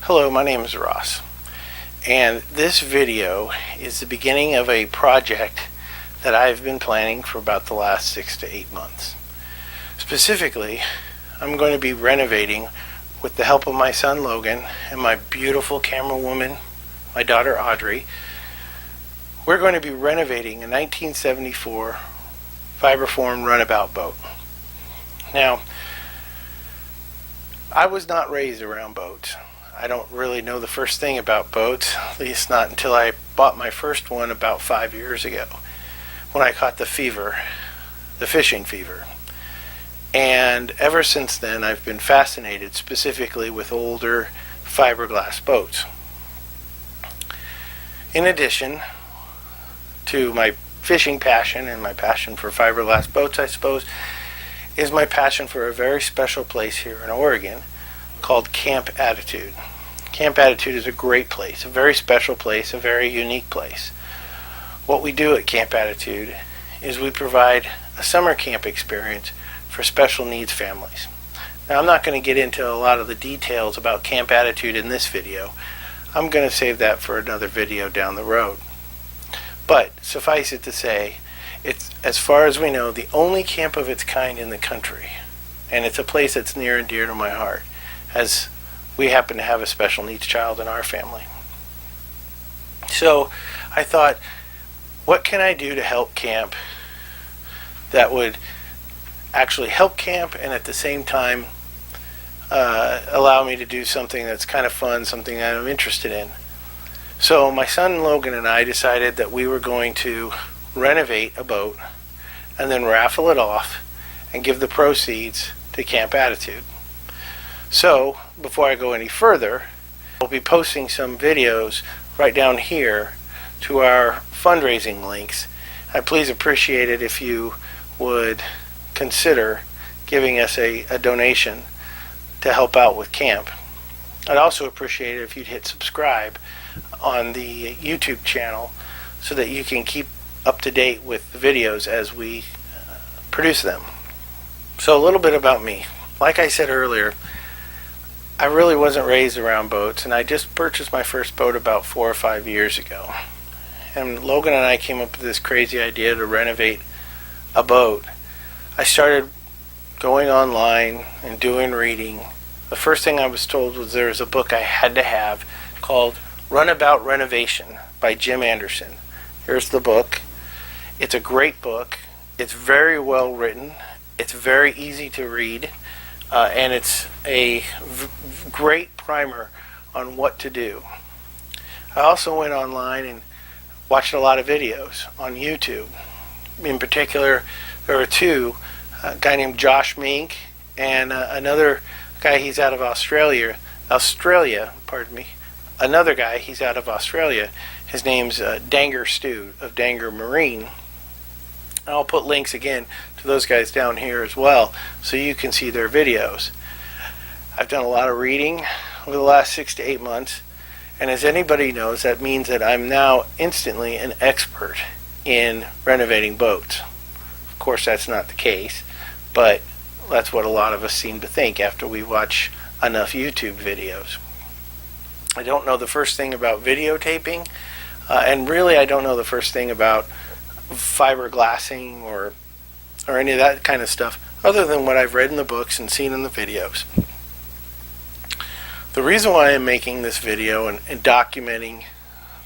Hello, my name is Ross, and this video is the beginning of a project that I've been planning for about the last 6 to 8 months. Specifically, I'm going to be renovating with the help of my son Logan and my beautiful camera woman, my daughter Audrey. We're going to be renovating a 1974 fiberform runabout boat. Now, I was not raised around boats. I don't really know the first thing about boats, at least not until I bought my first one about 5 years ago, when I caught the fishing fever. And ever since then, I've been fascinated specifically with older fiberglass boats. In addition to my fishing passion and my passion for fiberglass boats, I suppose, is my passion for a very special place here in Oregon called Camp Attitude. Camp Attitude is a great place, a very special place, a very unique place. What we do at Camp Attitude is we provide a summer camp experience for special needs families. Now, I'm not going to get into a lot of the details about Camp Attitude in this video. I'm going to save that for another video down the road. But suffice it to say, it's, as far as we know, the only camp of its kind in the country. And it's a place that's near and dear to my heart, as we happen to have a special needs child in our family. So I thought, what can I do to help camp that would actually help camp and at the same time allow me to do something that's kind of fun, something that I'm interested in. So my son Logan and I decided that we were going to renovate a boat and then raffle it off and give the proceeds to Camp Attitude. So before I go any further, I'll be posting some videos right down here to our fundraising links. I'd please appreciate it if you would consider giving us a donation to help out with camp. I'd also appreciate it if you'd hit subscribe on the YouTube channel so that you can keep up to date with the videos as we produce them. So a little bit about me. Like I said earlier, I really wasn't raised around boats, and I just purchased my first boat about 4 or 5 years ago. And Logan and I came up with this crazy idea to renovate a boat. I started going online and doing reading. The first thing I was told was there was a book I had to have called Runabout Renovation by Jim Anderson. Here's the book. It's a great book. It's very well written. It's very easy to read. And it's a great primer on what to do. I also went online and watched a lot of videos on YouTube. In particular, there were two, a guy named Josh Mink and another guy, he's out of Australia, another guy, he's out of Australia. His name's Dangar Stu of Dangar Marine. I'll put links again to those guys down here as well so you can see their videos. I've done a lot of reading over the last 6 to 8 months, and as anybody knows, that means that I'm now instantly an expert in renovating boats. Of course, that's not the case, but that's what a lot of us seem to think after we watch enough YouTube videos. I don't know the first thing about videotaping, and really I don't know the first thing about fiberglassing or any of that kind of stuff other than what I've read in the books and seen in the videos. The reason why I'm making this video and documenting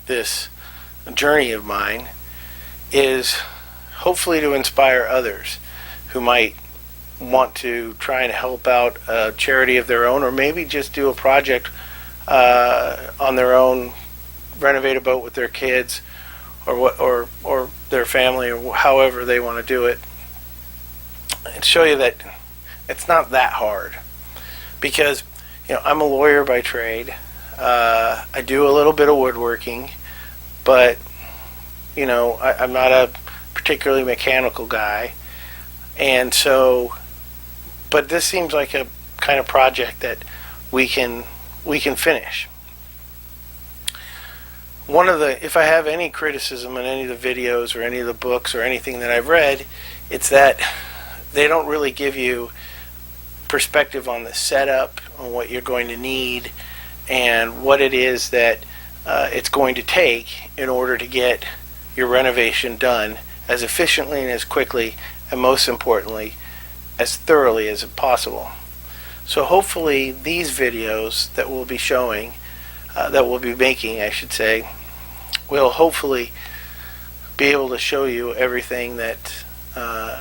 this journey of mine is hopefully to inspire others who might want to try and help out a charity of their own, or maybe just do a project on their own, renovate a boat with their kids or their family, or however they want to do it, and show you that it's not that hard. Because I'm a lawyer by trade. I do a little bit of woodworking, but I'm not a particularly mechanical guy, and so, but this seems like a kind of project that we can finish. If I have any criticism in any of the videos or any of the books or anything that I've read, it's that they don't really give you perspective on the setup, on what you're going to need, and what it is that it's going to take in order to get your renovation done as efficiently and as quickly, and most importantly, as thoroughly as possible. So hopefully these videos that we'll be showing, that we'll be making, I should say, will hopefully be able to show you everything that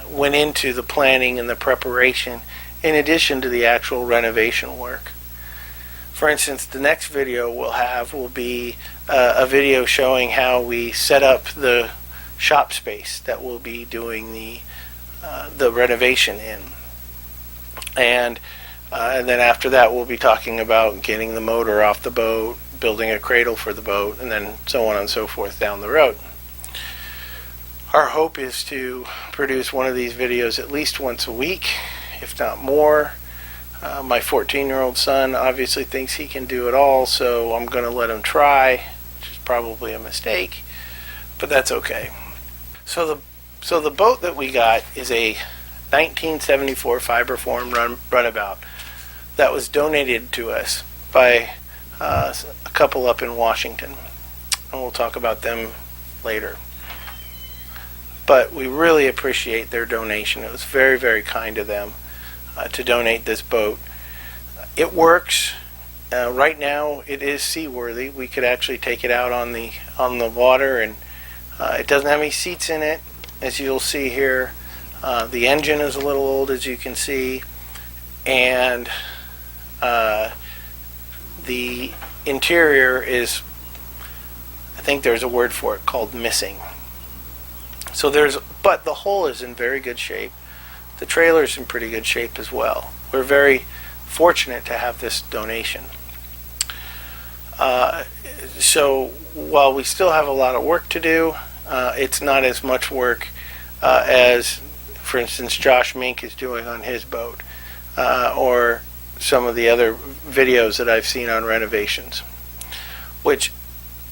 went into the planning and the preparation in addition to the actual renovation work. For instance, the next video we'll have will be a video showing how we set up the shop space that we'll be doing the renovation in. And then after that we'll be talking about getting the motor off the boat, building a cradle for the boat, and then so on and so forth down the road. Our hope is to produce one of these videos at least once a week, if not more. My 14-year-old son obviously thinks he can do it all, so I'm going to let him try, which is probably a mistake, but that's okay. So the boat that we got is a 1974 Fiberform runabout that was donated to us by a couple up in Washington, and we'll talk about them later. But we really appreciate their donation. It was very, very kind of them to donate this boat. It works. Right now it is seaworthy. We could actually take it out on the water, and it doesn't have any seats in it, as you'll see here. The engine is a little old, as you can see, and the interior is, I think there's a word for it, called missing. But the hull is in very good shape. The trailer's in pretty good shape as well. We're very fortunate to have this donation. So while we still have a lot of work to do, it's not as much work as, for instance, Josh Mink is doing on his boat, or some of the other videos that I've seen on renovations. Which,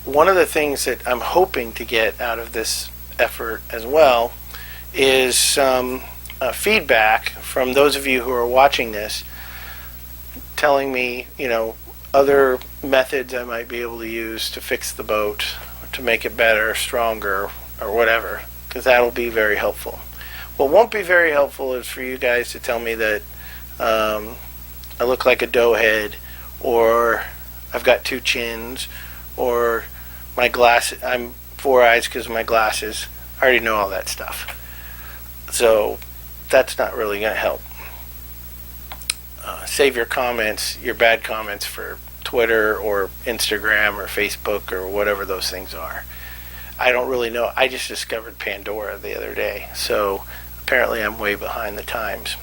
one of the things that I'm hoping to get out of this effort as well is some feedback from those of you who are watching this, telling me, other methods I might be able to use to fix the boat, or to make it better, stronger, or whatever, because that'll be very helpful. What won't be very helpful is for you guys to tell me that I look like a dough head, or I've got two chins, or my glasses, I'm four eyes because of my glasses. I already know all that stuff. So that's not really going to help. Save your comments, your bad comments, for Twitter or Instagram or Facebook or whatever those things are. I don't really know. I just discovered Pandora the other day, so apparently I'm way behind the times.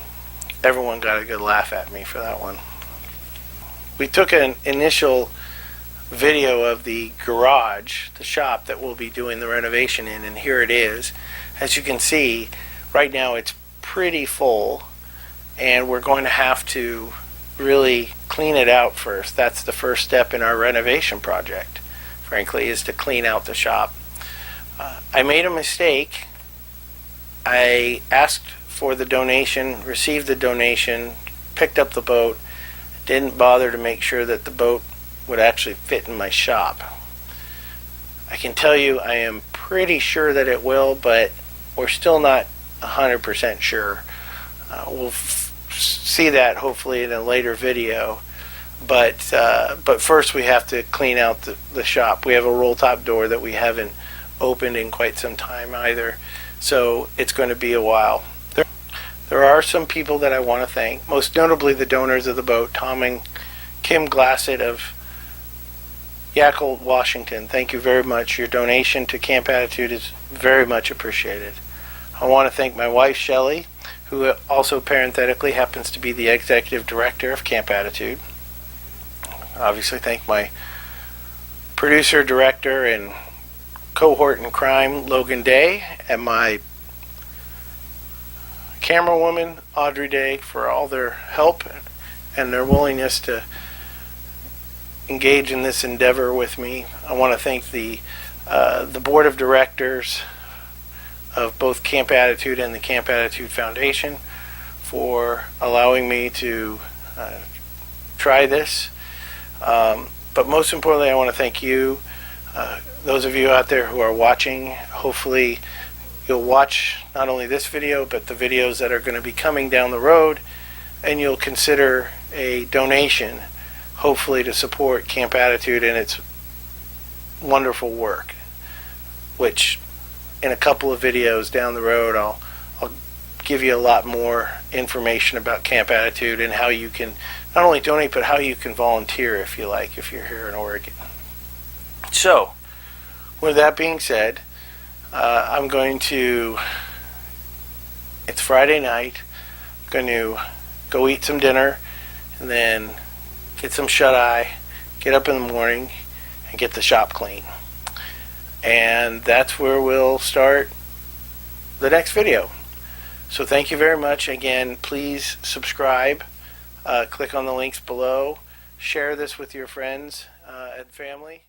Everyone got a good laugh at me for that one. We took an initial video of the garage, the shop that we'll be doing the renovation in, and here it is. As you can see, right now it's pretty full, and we're going to have to really clean it out first. That's the first step in our renovation project, frankly, is to clean out the shop. I made a mistake. I asked for the donation, received the donation, picked up the boat, didn't bother to make sure that the boat would actually fit in my shop. I can tell you I am pretty sure that it will, but we're still not 100% sure. We'll see that hopefully in a later video, but first we have to clean out the shop. We have a roll top door that we haven't opened in quite some time either, so it's going to be a while. There are some people that I want to thank, most notably the donors of the boat, Tom and Kim Glassett of Yacolt, Washington. Thank you very much. Your donation to Camp Attitude is very much appreciated. I want to thank my wife, Shelley, who also parenthetically happens to be the executive director of Camp Attitude. Obviously thank my producer, director, and cohort in crime, Logan Day, and my camera woman, Audrey Day, for all their help and their willingness to engage in this endeavor with me. I want to thank the board of directors of both Camp Attitude and the Camp Attitude Foundation for allowing me to try this. But most importantly, I want to thank you, those of you out there who are watching. Hopefully you'll watch not only this video, but the videos that are going to be coming down the road, and you'll consider a donation, hopefully to support Camp Attitude and its wonderful work, which in a couple of videos down the road I'll give you a lot more information about Camp Attitude and how you can not only donate, but how you can volunteer if you like, if you're here in Oregon. So, with that being said, it's Friday night, I'm going to go eat some dinner and then get some shut-eye, get up in the morning, and get the shop clean. And that's where we'll start the next video. So thank you very much. Again, please subscribe, click on the links below, share this with your friends and family.